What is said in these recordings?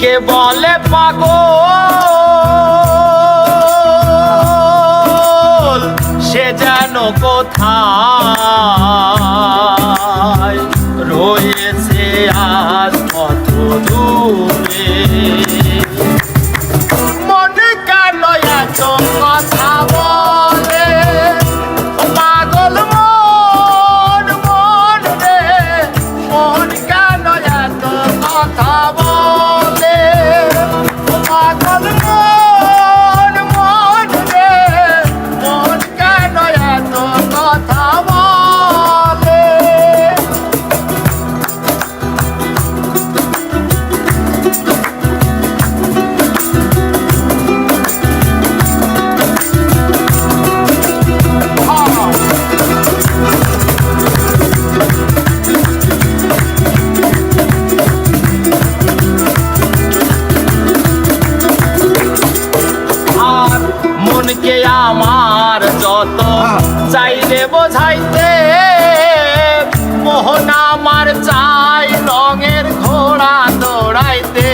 কে বলে পাগল সে যেন কোথায় রয়েছে আজ কত দূরে। মন কেন এত কথা বলে পাগল মন মন রে, মন কেন এত কথা বলে পাগল মন মন রে, মন কেন এত কথা বলে। মনকে আমার যত চাইলে বোঝাইতে, মোহন আমার চাই রঙের ঘোড়া দৌড়াইতে।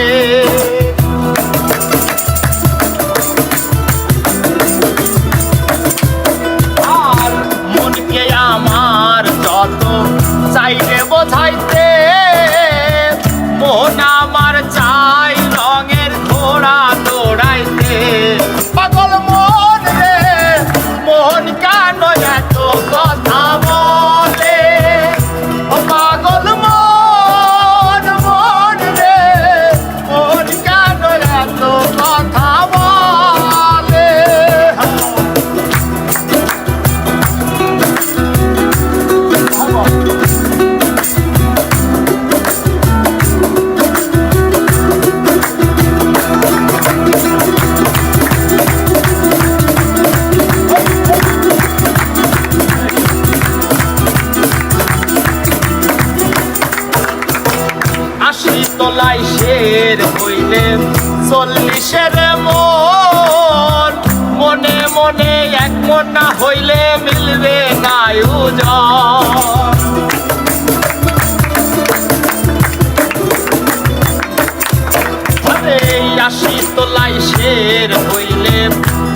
আর মনকে আমার যত চাইলে বোঝাইতে, মোহন আমার চাই রঙের ঘোড়া দৌড়াইতে। পাগল মন রে, মন কেন এত কথা বলে পাগল মন মন রে, মন কেন এত কথা বলে। আশি তলায় শের হইলে 40-এর মন, মনে মনে এক মন না হইলে মিলবে না ওজন। আরে 80 তলায় শের হইলে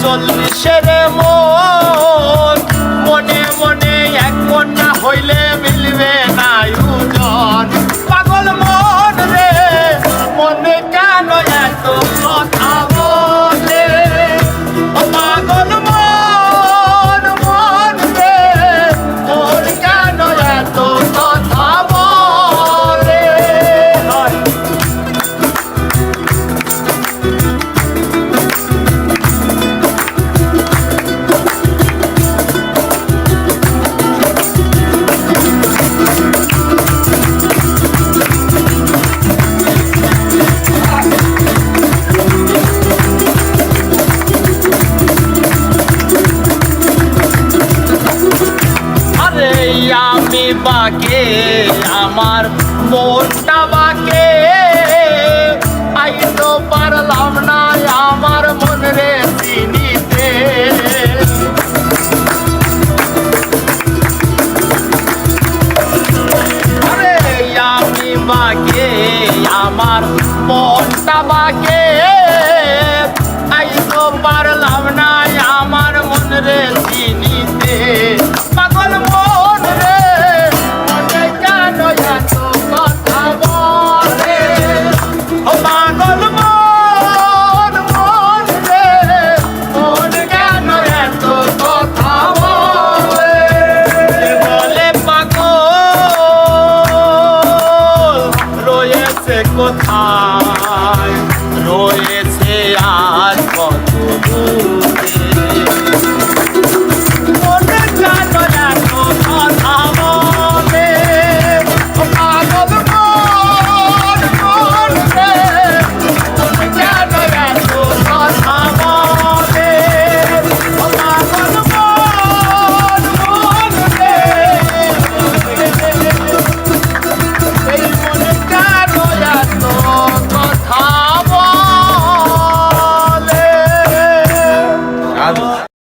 40-এর মন, মনে মনে এক মন না হইলে মিলবে না ওজন। পাগল মন রে, মনে কেন এত কথা বলে পাগল মন মন রে, মন কেন এত কথা বলে। আমি বাকে আমার মনটা বাকে, আইতো পারলাম না আমার মন রে চিনিতে। আরে আমি বাকে আমার মনটা বাকে, আইতো পারলাম না আমার মন রে চিনিতে। পাগল মন রে, মনে কেন এত কথা বলে পাগল মন মন রে, মন কেন এত কথা বলে। বলে পাগল রয়েছে কোথায়